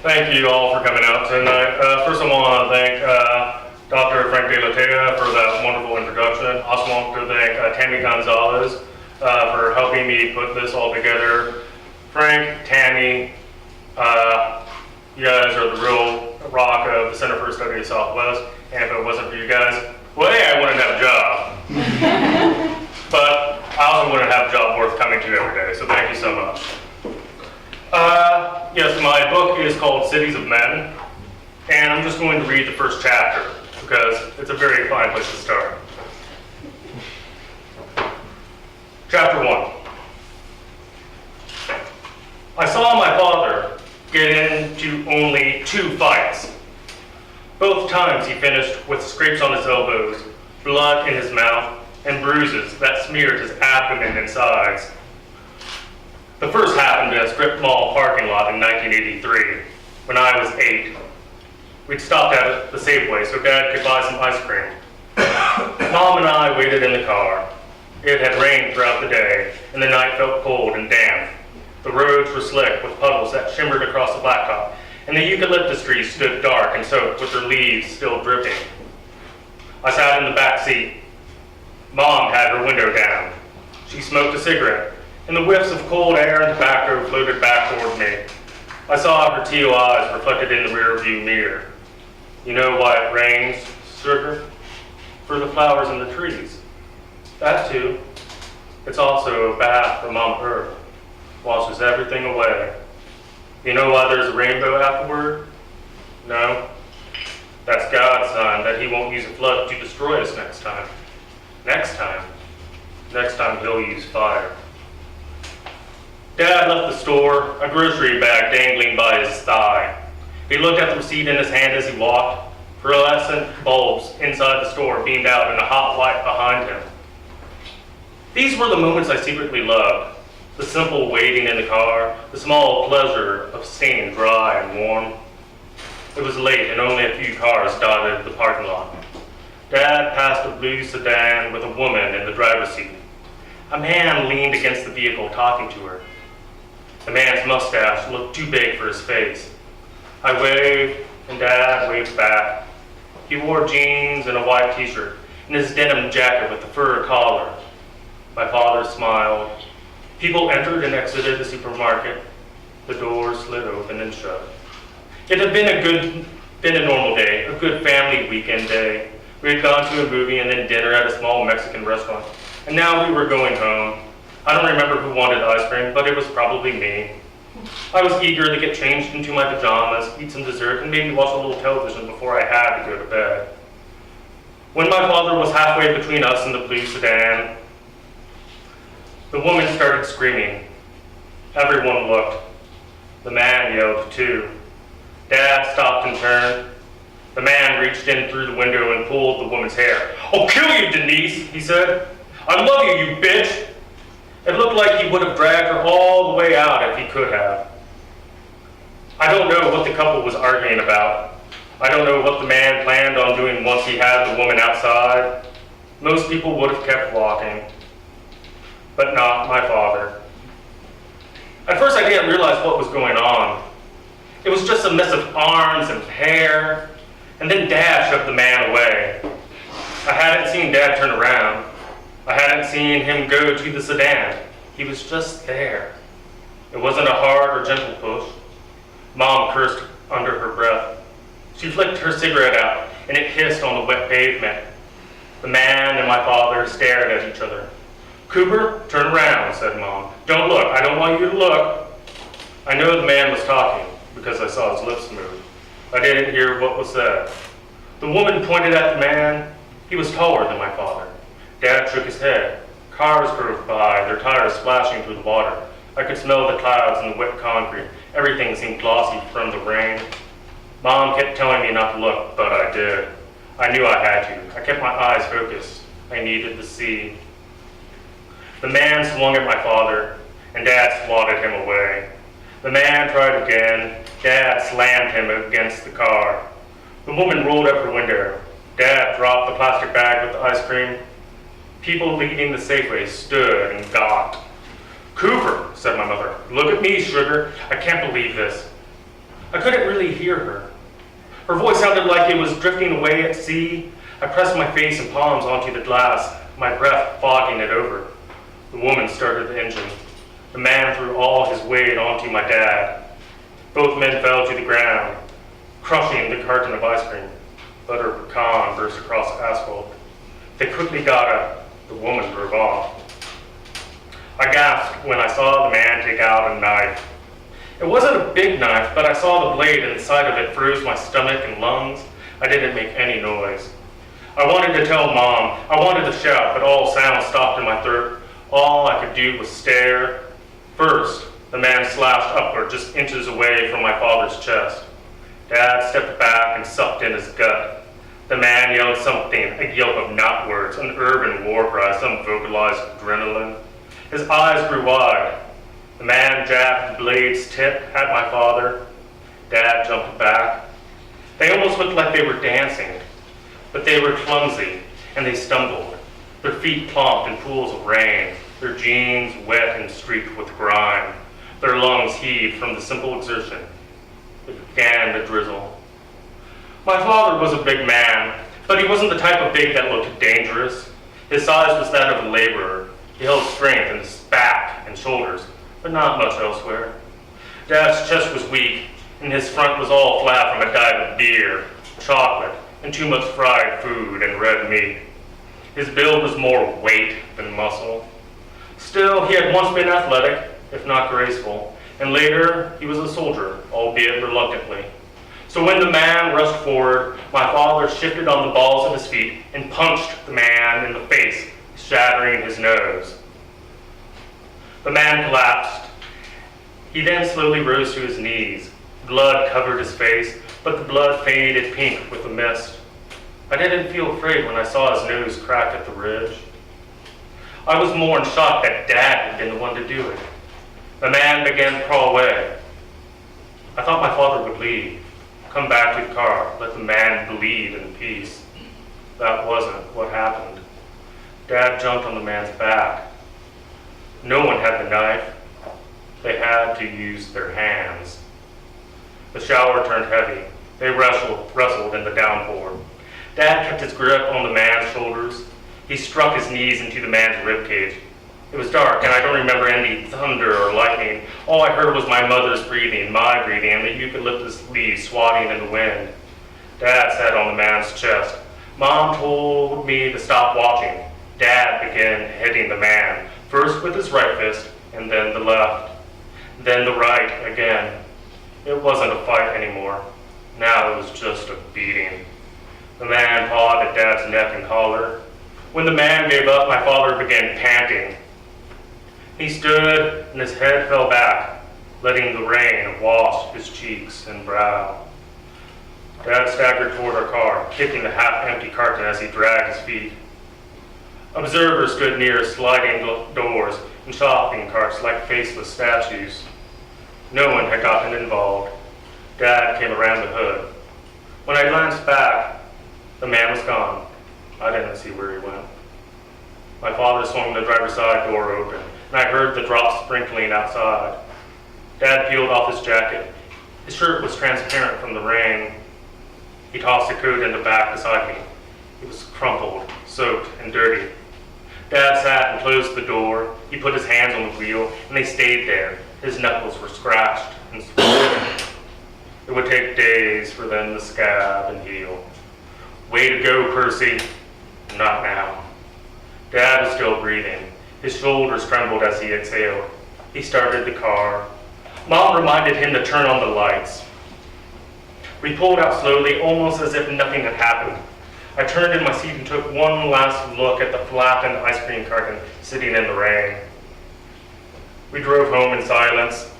Thank you all for coming out tonight. First, I want to thank Dr. Frank De La Tea for that wonderful introduction. I also want to thank Tammy Gonzalez for helping me put this all together. Frank, Tammy, you guys are the real rock of the Center for Study of Southwest, and if it wasn't for you guys, well, A, I wouldn't have a job, but I also wouldn't have a job worth coming to every day, so thank you so much. Yes, my book is called Cities of Men, and I'm just going to read the first chapter because it's a very fine place to start. Chapter 1. I saw my father get into only 2 fights. Both times he finished with scrapes on his elbows, blood in his mouth, and bruises that smeared his abdomen and sides. The first happened in a strip mall parking lot in 1983, when I was 8. We'd stopped at the Safeway so Dad could buy some ice cream. Mom and I waited in the car. It had rained throughout the day, and the night felt cold and damp. The roads were slick with puddles that shimmered across the blacktop, and the eucalyptus trees stood dark and soaked with their leaves still dripping. I sat in the back seat. Mom had her window down. She smoked a cigarette, and the whiffs of cold air and tobacco floated back toward me. I saw her teal eyes reflected in the rearview mirror. You know why it rains, sugar? For the flowers and the trees. That too. It's also a bath from Mama Earth. Washes everything away. You know why there's a rainbow afterward? No. That's God's sign that he won't use a flood to destroy us next time. Next time he'll use fire. Dad left the store, a grocery bag dangling by his thigh. He looked at the receipt in his hand as he walked. Fluorescent bulbs inside the store beamed out in a hot light behind him. These were the moments I secretly loved. The simple waiting in the car, the small pleasure of staying dry and warm. It was late and only a few cars dotted the parking lot. Dad passed a blue sedan with a woman in the driver's seat. A man leaned against the vehicle talking to her. The man's mustache looked too big for his face. I waved, and Dad waved back. He wore jeans and a white t-shirt, and his denim jacket with the fur collar. My father smiled. People entered and exited the supermarket. The doors slid open and shut. It had been a normal day, a good family weekend day. We had gone to a movie and then dinner at a small Mexican restaurant, and now we were going home. I don't remember who wanted ice cream, but it was probably me. I was eager to get changed into my pajamas, eat some dessert, and maybe watch a little television before I had to go to bed. When my father was halfway between us and the blue sedan, the woman started screaming. Everyone looked. The man yelled too. Dad stopped and turned. The man reached in through the window and pulled the woman's hair. "I'll kill you, Denise," he said. "I love you, you bitch." It looked like he would have dragged her all the way out if he could have. I don't know what the couple was arguing about. I don't know what the man planned on doing once he had the woman outside. Most people would have kept walking, but not my father. At first I didn't realize what was going on. It was just a mess of arms and hair, and then Dad shoved the man away. I hadn't seen Dad turn around. I hadn't seen him go to the sedan. He was just there. It wasn't a hard or gentle push. Mom cursed under her breath. She flicked her cigarette out, and it hissed on the wet pavement. The man and my father stared at each other. "Cooper, turn around," said Mom. "Don't look. I don't want you to look." I know the man was talking because I saw his lips move. I didn't hear what was said. The woman pointed at the man. He was taller than my father. Dad shook his head. Cars drove by, their tires splashing through the water. I could smell the clouds and the wet concrete. Everything seemed glossy from the rain. Mom kept telling me not to look, but I did. I knew I had to. I kept my eyes focused. I needed to see. The man swung at my father, and Dad swatted him away. The man tried again. Dad slammed him against the car. The woman rolled up her window. Dad dropped the plastic bag with the ice cream. People leaving the Safeway stood and gawked. "Cooper," said my mother, "look at me, sugar. I can't believe this." I couldn't really hear her. Her voice sounded like it was drifting away at sea. I pressed my face and palms onto the glass, my breath fogging it over. The woman started the engine. The man threw all his weight onto my dad. Both men fell to the ground, crushing the carton of ice cream. Butter pecan burst across asphalt. They quickly got up. The woman drove off. I gasped when I saw the man take out a knife. It wasn't a big knife, but I saw the blade and the side of it froze my stomach and lungs. I didn't make any noise. I wanted to tell Mom. I wanted to shout, but all sound stopped in my throat. All I could do was stare. First, the man slashed upward just inches away from my father's chest. Dad stepped back and sucked in his gut. The man yelled something, a yelp of not words, an urban war cry, some vocalized adrenaline. His eyes grew wide. The man jabbed the blade's tip at my father. Dad jumped back. They almost looked like they were dancing, but they were clumsy, and they stumbled. Their feet plonked in pools of rain, their jeans wet and streaked with grime. Their lungs heaved from the simple exertion. It began to drizzle. My father was a big man, but he wasn't the type of big that looked dangerous. His size was that of a laborer. He held strength in his back and shoulders, but not much elsewhere. Dad's chest was weak, and his front was all flat from a diet of beer, chocolate, and too much fried food and red meat. His build was more weight than muscle. Still, he had once been athletic, if not graceful, and later he was a soldier, albeit reluctantly. So when the man rushed forward, my father shifted on the balls of his feet and punched the man in the face, shattering his nose. The man collapsed. He then slowly rose to his knees. Blood covered his face, but the blood faded pink with the mist. I didn't feel afraid when I saw his nose crack at the ridge. I was more in shock that Dad had been the one to do it. The man began to crawl away. I thought my father would leave, come back to the car, let the man bleed in peace. That wasn't what happened. Dad jumped on the man's back. No one had the knife. They had to use their hands. The shower turned heavy. They wrestled in the downpour. Dad kept his grip on the man's shoulders. He struck his knees into the man's ribcage. It was dark, and I don't remember any thunder or lightning. All I heard was my mother's breathing, my breathing, and the eucalyptus leaves swatting in the wind. Dad sat on the man's chest. Mom told me to stop watching. Dad began hitting the man, first with his right fist, and then the left, then the right again. It wasn't a fight anymore. Now it was just a beating. The man pawed at Dad's neck and collar. When the man gave up, my father began panting. He stood and his head fell back, letting the rain wash his cheeks and brow. Dad staggered toward our car, kicking the half-empty carton as he dragged his feet. Observers stood near sliding doors and shopping carts like faceless statues. No one had gotten involved. Dad came around the hood. When I glanced back, the man was gone. I didn't see where he went. My father swung the driver's side door open, and I heard the drops sprinkling outside. Dad peeled off his jacket. His shirt was transparent from the rain. He tossed the coat in the back beside me. It was crumpled, soaked, and dirty. Dad sat and closed the door. He put his hands on the wheel, and they stayed there. His knuckles were scratched and swollen. It would take days for them to scab and heal. Way to go, Percy. Not now. Dad was still breathing. His shoulders trembled as he exhaled. He started the car. Mom reminded him to turn on the lights. We pulled out slowly, almost as if nothing had happened. I turned in my seat and took one last look at the flattened ice cream carton sitting in the rain. We drove home in silence.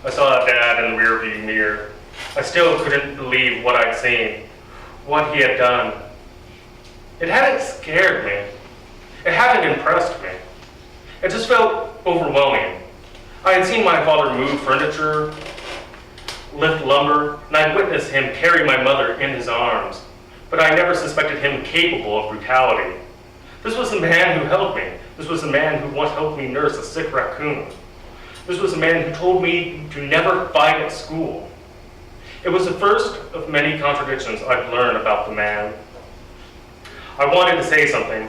I saw Dad in the rearview mirror. I still couldn't believe what I'd seen, what he had done. It hadn't scared me. It hadn't impressed me. It just felt overwhelming. I had seen my father move furniture, lift lumber, and I'd witnessed him carry my mother in his arms. But I never suspected him capable of brutality. This was the man who held me. This was the man who once helped me nurse a sick raccoon. This was the man who told me to never fight at school. It was the first of many contradictions I'd learned about the man. I wanted to say something.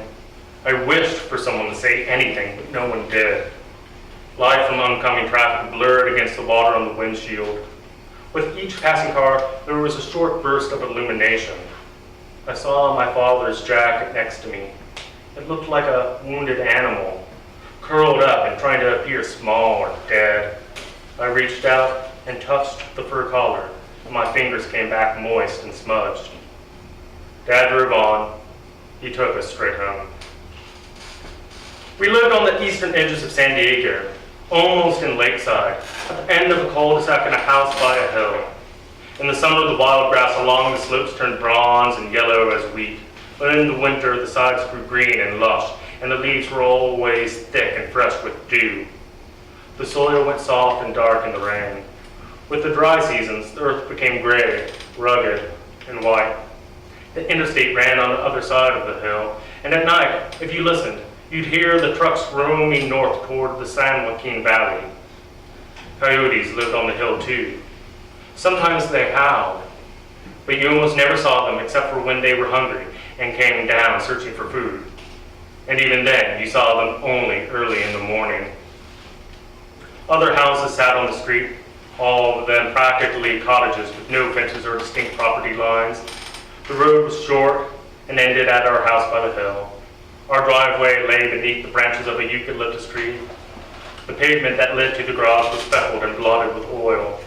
I wished for someone to say anything, but no one did. Light from oncoming traffic blurred against the water on the windshield. With each passing car, there was a short burst of illumination. I saw my father's jacket next to me. It looked like a wounded animal, curled up and trying to appear small or dead. I reached out and touched the fur collar, and my fingers came back moist and smudged. Dad drove on. He took us straight home. We lived on the eastern edges of San Diego, almost in Lakeside, at the end of a cul-de-sac in a house by a hill. In the summer, the wild grass along the slopes turned bronze and yellow as wheat, but in the winter, the sides grew green and lush, and the leaves were always thick and fresh with dew. The soil went soft and dark in the rain. With the dry seasons, the earth became gray, rugged, and white. The interstate ran on the other side of the hill, and at night, if you listened, you'd hear the trucks roaming north toward the San Joaquin Valley. Coyotes lived on the hill too. Sometimes they howled, but you almost never saw them except for when they were hungry and came down searching for food. And even then, you saw them only early in the morning. Other houses sat on the street, all of them practically cottages with no fences or distinct property lines. The road was short and ended at our house by the hill. Our driveway lay beneath the branches of a eucalyptus tree. The pavement that led to the garage was speckled and blotted with oil.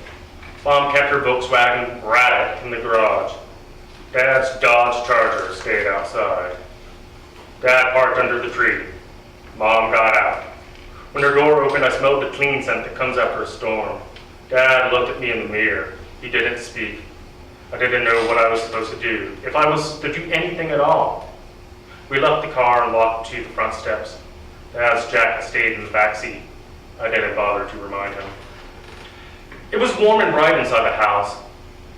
Mom kept her Volkswagen Radek in the garage. Dad's Dodge Charger stayed outside. Dad parked under the tree. Mom got out. When her door opened, I smelled the clean scent that comes after a storm. Dad looked at me in the mirror. He didn't speak. I didn't know what I was supposed to do, if I was to do anything at all. We left the car and walked to the front steps. Dad's jacket stayed in the back seat. I didn't bother to remind him. It was warm and bright inside the house.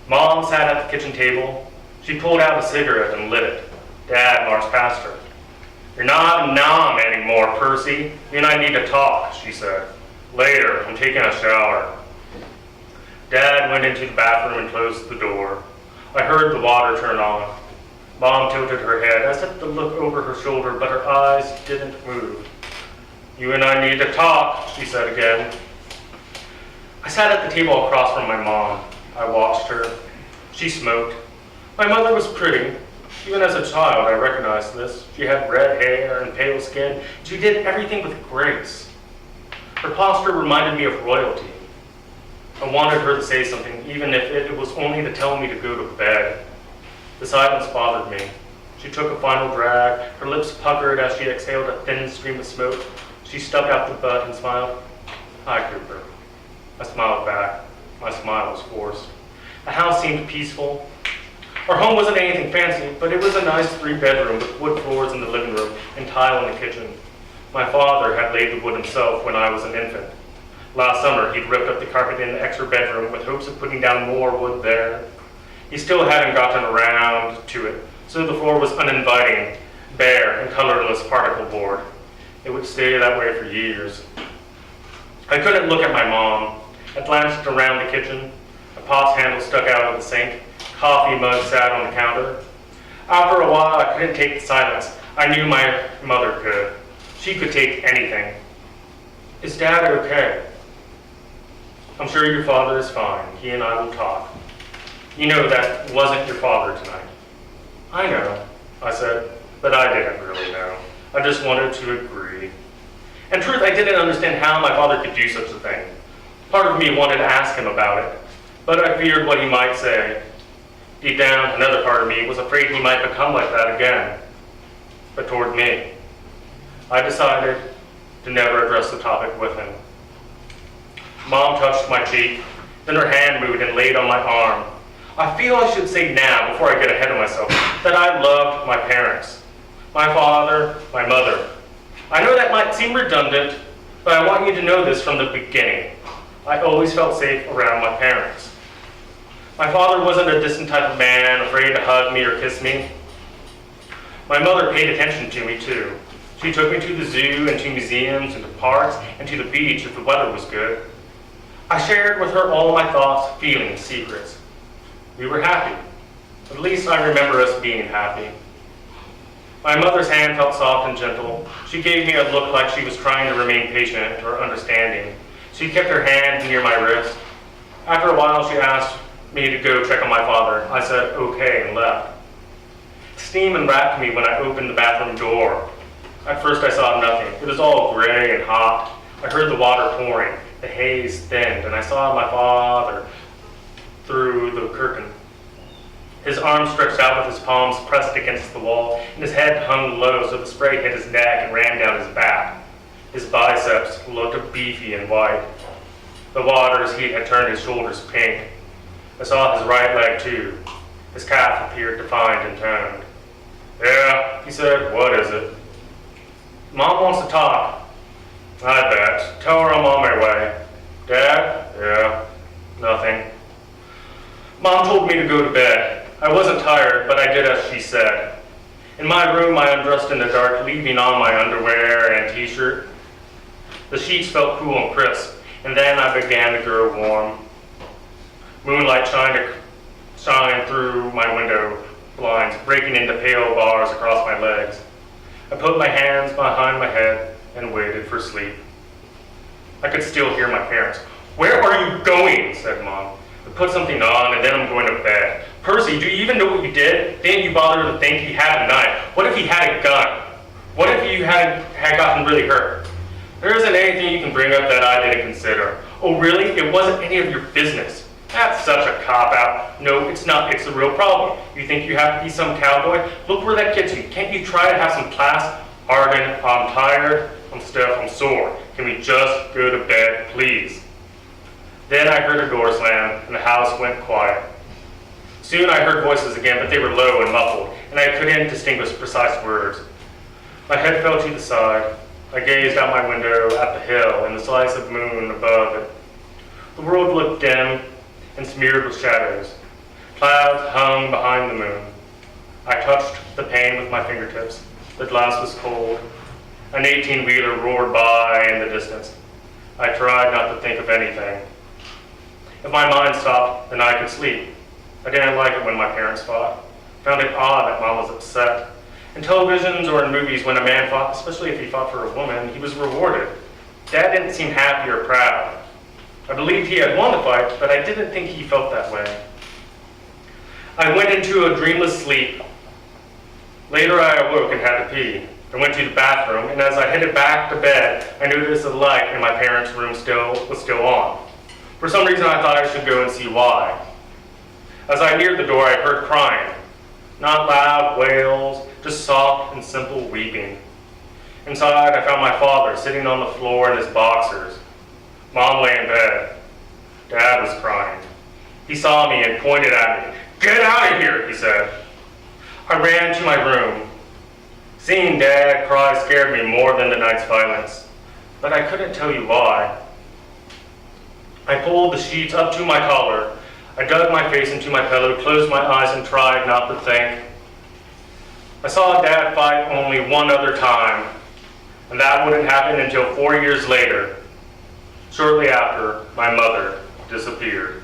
Mom sat at the kitchen table. She pulled out a cigarette and lit it. Dad marched past her. "You're not a nom anymore, Percy. You and I need to talk," she said. "Later, I'm taking a shower." Dad went into the bathroom and closed the door. I heard the water turn on. Mom tilted her head as if to look over her shoulder, but her eyes didn't move. "You and I need to talk," she said again. I sat at the table across from my mom. I watched her. She smoked. My mother was pretty. Even as a child, I recognized this. She had red hair and pale skin. She did everything with grace. Her posture reminded me of royalty. I wanted her to say something, even if it was only to tell me to go to bed. The silence bothered me. She took a final drag. Her lips puckered as she exhaled a thin stream of smoke. She stuck out the butt and smiled. "Hi, Cooper." I smiled back. My smile was forced. The house seemed peaceful. Our home wasn't anything fancy, but it was a nice 3-bedroom with wood floors in the living room and tile in the kitchen. My father had laid the wood himself when I was an infant. Last summer, he'd ripped up the carpet in the extra bedroom with hopes of putting down more wood there. He still hadn't gotten around to it, so the floor was uninviting, bare and colorless particle board. It would stay that way for years. I couldn't look at my mom. I glanced around the kitchen. A pot's handle stuck out of the sink. Coffee mug sat on the counter. After a while, I couldn't take the silence. I knew my mother could. She could take anything. "Is Dad okay?" "I'm sure your father is fine. He and I will talk." "You know that wasn't your father tonight." "I know," I said, but I didn't really know. I just wanted to agree. In truth, I didn't understand how my father could do such a thing. Part of me wanted to ask him about it, but I feared what he might say. Deep down, another part of me was afraid he might become like that again, but toward me. I decided to never address the topic with him. Mom touched my cheek, then her hand moved and laid on my arm. I feel I should say now, before I get ahead of myself, that I loved my parents. My father, my mother. I know that might seem redundant, but I want you to know this from the beginning. I always felt safe around my parents. My father wasn't a distant type of man, afraid to hug me or kiss me. My mother paid attention to me too. She took me to the zoo and to museums and to parks and to the beach if the weather was good. I shared with her all my thoughts, feelings, secrets. We were happy. At least I remember us being happy. My mother's hand felt soft and gentle. She gave me a look like she was trying to remain patient or understanding. She kept her hand near my wrist. After a while, she asked me to go check on my father. I said, okay, and left. Steam enwrapped me when I opened the bathroom door. At first, I saw nothing. It was all gray and hot. I heard the water pouring. The haze thinned, and I saw my father through the curtain. His arms stretched out with his palms pressed against the wall, and his head hung low so the spray hit his neck and ran down his back. His biceps looked beefy and white. The water's heat had turned his shoulders pink. I saw his right leg too. His calf appeared defined and toned. Yeah, he said, what is it? Mom wants to talk. I bet. Tell her I'm on my way. Dad? Yeah, nothing. Mom told me to go to bed. I wasn't tired, but I did as she said. In my room, I undressed in the dark, leaving on my underwear and t-shirt. The sheets felt cool and crisp, and then I began to grow warm. Moonlight shined through my window blinds, breaking into pale bars across my legs. I put my hands behind my head and waited for sleep. I could still hear my parents. Where are you going? Said Mom. I put something on and then I'm going to bed. Percy, do you even know what you did? Didn't you bother to think he had a knife? What if he had a gun? What if you had gotten really hurt? There isn't anything you can bring up that I didn't consider. Oh really? It wasn't any of your business. That's such a cop-out. No, it's not. It's a real problem. You think you have to be some cowboy? Look where that gets you. Can't you try to have some class? Arden, I'm tired, I'm stiff, I'm sore. Can we just go to bed, please? Then I heard a door slam, and the house went quiet. Soon I heard voices again, but they were low and muffled, and I couldn't distinguish precise words. My head fell to the side. I gazed out my window at the hill and the slice of moon above it. The world looked dim and smeared with shadows. Clouds hung behind the moon. I touched the pane with my fingertips. The glass was cold. An 18-wheeler roared by in the distance. I tried not to think of anything. If my mind stopped, then I could sleep. I didn't like it when my parents fought. Found it odd that Mom was upset. In televisions or in movies, when a man fought, especially if he fought for a woman, he was rewarded. Dad didn't seem happy or proud. I believed he had won the fight, but I didn't think he felt that way. I went into a dreamless sleep. Later I awoke and had to pee. I went to the bathroom, and as I headed back to bed, I noticed the light in my parents' room was still on. For some reason, I thought I should go and see why. As I neared the door, I heard crying. Not loud wails, just soft and simple weeping. Inside, I found my father sitting on the floor in his boxers. Mom lay in bed. Dad was crying. He saw me and pointed at me. Get out of here, he said. I ran to my room. Seeing Dad cry scared me more than the night's violence, but I couldn't tell you why. I pulled the sheets up to my collar. I dug my face into my pillow, closed my eyes, and tried not to think. I saw Dad fight only one other time, and that wouldn't happen until 4 years later, shortly after my mother disappeared.